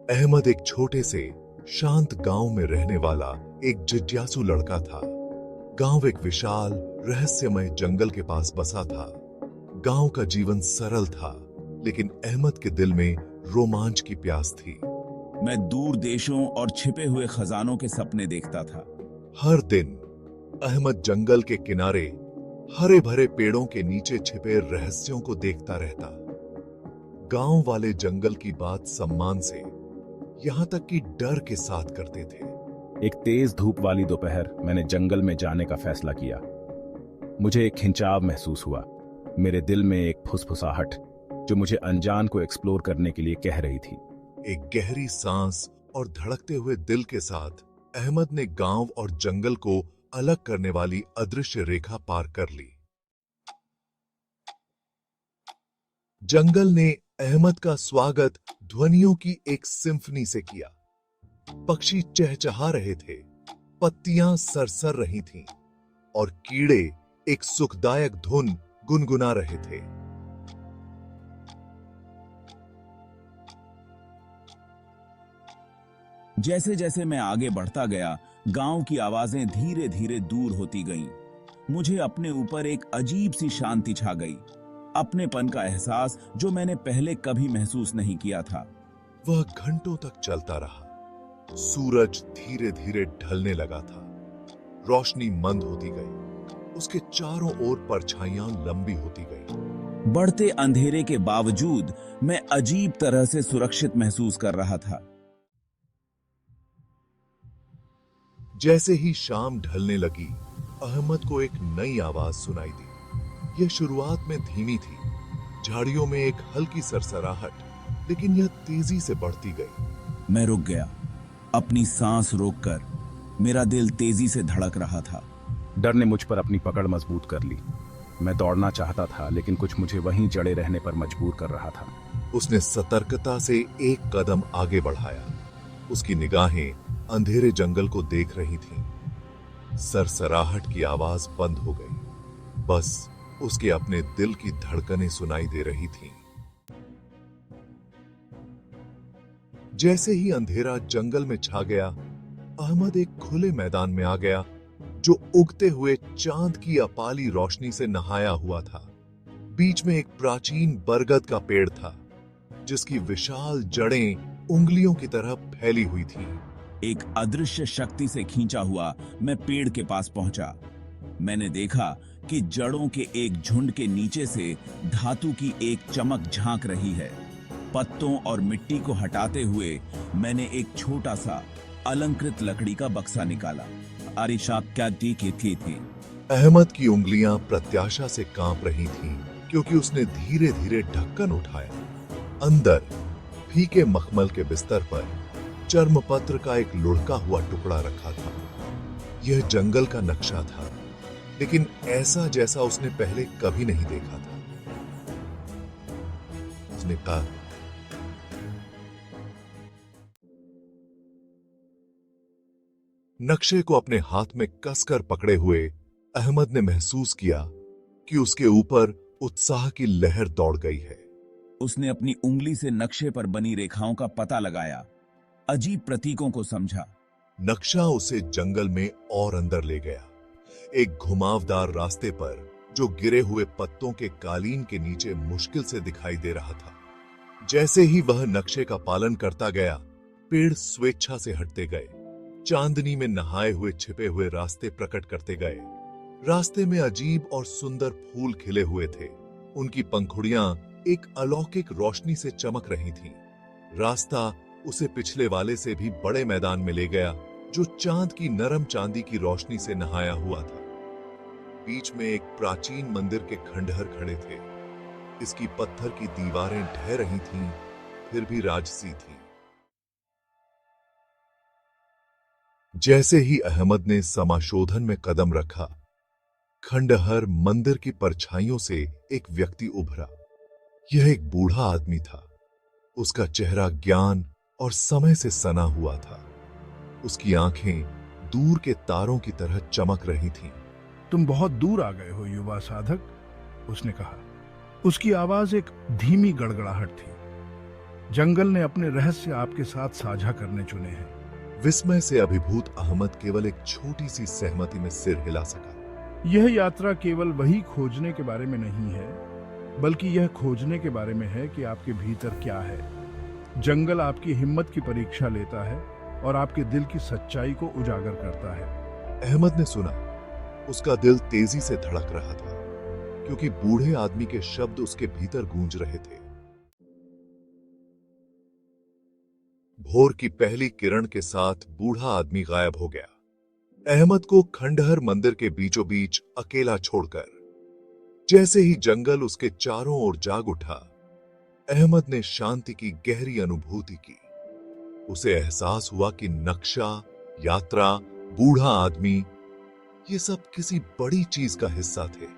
अहमद एक छोटे से शांत गांव में रहने वाला एक जिज्ञासु लड़का था। गांव एक विशाल रहस्यमय जंगल के पास बसा था। गांव का जीवन सरल था, लेकिन अहमद के दिल में रोमांच की प्यास थी। मैं दूर देशों और छिपे हुए खजानों के सपने देखता था। हर दिन अहमद जंगल के किनारे हरे भरे पेड़ों के नीचे छिपे रहस्यों को देखता रहता। गांव वाले जंगल की बात सम्मान से, यहां तक कि डर के साथ करते थे। एक तेज धूप वाली दोपहर मैंने जंगल में जाने का फैसला किया। मुझे एक खिंचाव महसूस हुआ। मेरे दिल में एक फुसफुसाहट जो मुझे अनजान को एक्सप्लोर करने के लिए कह रही थी। एक गहरी सांस और धड़कते हुए दिल के साथ अहमद ने गांव और जंगल को अलग करने वाली अदृश्य रेखा पार कर ली। जंगल ने अहमद का स्वागत ध्वनियों की एक सिम्फनी से किया। पक्षी चहचहा रहे थे, पत्तियां सरसर रही थीं और कीड़े एक सुखदायक धुन गुनगुना रहे थे। जैसे जैसे मैं आगे बढ़ता गया, गांव की आवाजें धीरे धीरे दूर होती गईं। मुझे अपने ऊपर एक अजीब सी शांति छा गई, अपनेपन का एहसास जो मैंने पहले कभी महसूस नहीं किया था। वह घंटों तक चलता रहा। सूरज धीरे धीरे ढलने लगा था। रोशनी मंद होती गई। उसके चारों ओर परछाइयां लंबी होती गई। बढ़ते अंधेरे के बावजूद मैं अजीब तरह से सुरक्षित महसूस कर रहा था। जैसे ही शाम ढलने लगी, अहमद को एक नई आवाज सुनाई दी। यह शुरुआत में धीमी थी, झाड़ियों में एक हल्की सरसराहट, लेकिन यह तेजी से बढ़ती गई। मैं रुक गया, अपनी सांस रोककर। मेरा दिल तेजी से धड़क रहा था। डर ने मुझ पर अपनी पकड़ मजबूत कर ली। मैं दौड़ना चाहता था, लेकिन कुछ मुझे वहीं जड़े रहने पर मजबूर कर रहा था। उसने सतर्कता से एक कदम आगे बढ़ाया। उसकी निगाहें अंधेरे जंगल को देख रही थीं। सरसराहट की आवाज बंद हो गई। बस उसके अपने दिल की धड़कनें सुनाई दे रही थीं। जैसे ही अंधेरा जंगल में छा गया, अहमद एक खुले मैदान में आ गया जो उगते हुए चांद की अपाली रोशनी से नहाया हुआ था। बीच में एक प्राचीन बरगद का पेड़ था, जिसकी विशाल जड़ें उंगलियों की तरह फैली हुई थीं। एक अदृश्य शक्ति से खींचा हुआ मैं पेड़ के पास पहुंचा। मैंने देखा कि जड़ों के एक झुंड के नीचे से धातु की एक चमक झांक रही है। पत्तों और मिट्टी को हटाते हुए मैंने एक छोटा सा अलंकृत लकड़ी का बक्सा निकाला। अरिशाक क्या टीके थे। अहमद की उंगलियां प्रत्याशा से कांप रही थीं, क्योंकि उसने धीरे धीरे ढक्कन उठाया। अंदर फीके मखमल के बिस्तर पर चर्मपत्र का एक लुढ़का हुआ टुकड़ा रखा था। यह जंगल का नक्शा था, लेकिन ऐसा जैसा उसने पहले कभी नहीं देखा था। उसने कहा, नक्शे को अपने हाथ में कसकर पकड़े हुए अहमद ने महसूस किया कि उसके ऊपर उत्साह की लहर दौड़ गई है। उसने अपनी उंगली से नक्शे पर बनी रेखाओं का पता लगाया, अजीब प्रतीकों को समझा। नक्शा उसे जंगल में और अंदर ले गया, एक घुमावदार रास्ते पर जो गिरे हुए पत्तों के कालीन के नीचे मुश्किल से दिखाई दे रहा था। जैसे ही वह नक्शे का पालन करता गया, पेड़ स्वेच्छा से हटते गए, चांदनी में नहाए हुए छिपे हुए रास्ते प्रकट करते गए। रास्ते में अजीब और सुंदर फूल खिले हुए थे। उनकी पंखुड़ियां एक अलौकिक रोशनी से चमक रही थीं। रास्ता उसे पिछले वाले से भी बड़े मैदान में ले गया, जो चांद की नरम चांदी की रोशनी से नहाया हुआ था। बीच में एक प्राचीन मंदिर के खंडहर खड़े थे। इसकी पत्थर की दीवारें ढह रही थीं, फिर भी राजसी थीं। जैसे ही अहमद ने समाशोधन में कदम रखा, खंडहर मंदिर की परछाइयों से एक व्यक्ति उभरा। यह एक बूढ़ा आदमी था। उसका चेहरा ज्ञान और समय से सना हुआ था। उसकी आंखें दूर के तारों की तरह चमक रही थीं। तुम बहुत दूर आ गए हो युवा साधक, उसने कहा। उसकी आवाज एक धीमी गड़गड़ाहट थी। जंगल ने अपने रहस्य आपके साथ साझा करने चुने हैं। विस्मय से अभिभूत अहमद केवल एक छोटी सी सहमति में सिर हिला सका। यह यात्रा केवल वही खोजने के बारे में नहीं है, बल्कि यह खोजने के बारे में है कि आपके भीतर क्या है। जंगल आपकी हिम्मत की परीक्षा लेता है और आपके दिल की सच्चाई को उजागर करता है। अहमद ने सुना। उसका दिल तेजी से धड़क रहा था, क्योंकि बूढ़े आदमी के शब्द उसके भीतर गूंज रहे थे। भोर की पहली किरण के साथ बूढ़ा आदमी गायब हो गया, अहमद को खंडहर मंदिर के बीचों बीच अकेला छोड़कर। जैसे ही जंगल उसके चारों ओर जाग उठा, अहमद ने शांति की गहरी अनुभूति की। उसे एहसास हुआ कि नक्शा, यात्रा, बूढ़ा आदमी, ये सब किसी बड़ी चीज का हिस्सा थे।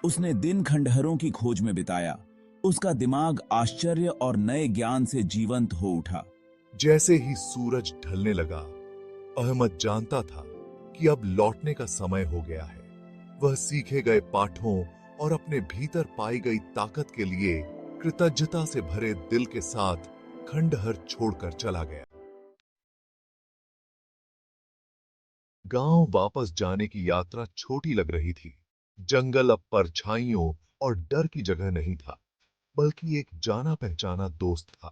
उसने दिन खंडहरों की खोज में बिताया। उसका दिमाग आश्चर्य और नए ज्ञान से जीवंत हो उठा। जैसे ही सूरज ढलने लगा, अहमद जानता था कि अब लौटने का समय हो गया है। वह सीखे गए पाठों और अपने भीतर पाई गई ताकत के लिए कृतज्ञता से भरे दिल के साथ खंडहर छोड़कर चला गया। गांव वापस जाने की यात्रा छोटी लग रही थी। जंगल अब परछाइयों और डर की जगह नहीं था, बल्कि एक जाना पहचाना दोस्त था।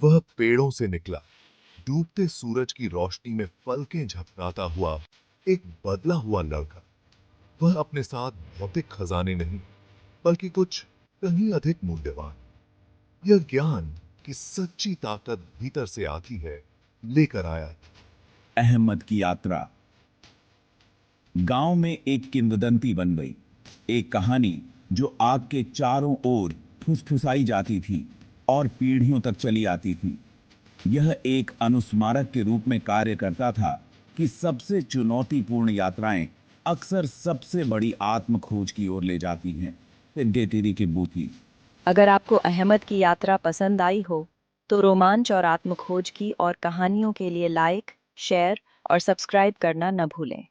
वह पेड़ों से निकला, डूबते सूरज की रोशनी में पलकें झपकाता हुआ एक बदला हुआ लड़का। वह अपने साथ भौतिक खजाने नहीं, बल्कि कुछ कहीं अधिक मूल्यवान, यह ज्ञान की सच्ची ताकत भीतर से आती है, लेकर आया। अहमद की यात्रा गांव में एक किंवदंती बन गई। एक कहानी जो आग के चारों ओर फुसफुसाई जाती थी और पीढ़ियों तक चली आती थी। यह एक अनुस्मारक के रूप में कार्य करता था कि सबसे चुनौतीपूर्ण यात्राएं अक्सर सबसे बड़ी आत्म खोज की ओर ले जाती हैं। टेरी की बूथी। अगर आपको अहमद की यात्रा पसंद आई हो, तो रोमांच और आत्मखोज की और कहानियों के लिए लाइक, शेयर और सब्सक्राइब करना न भूलें।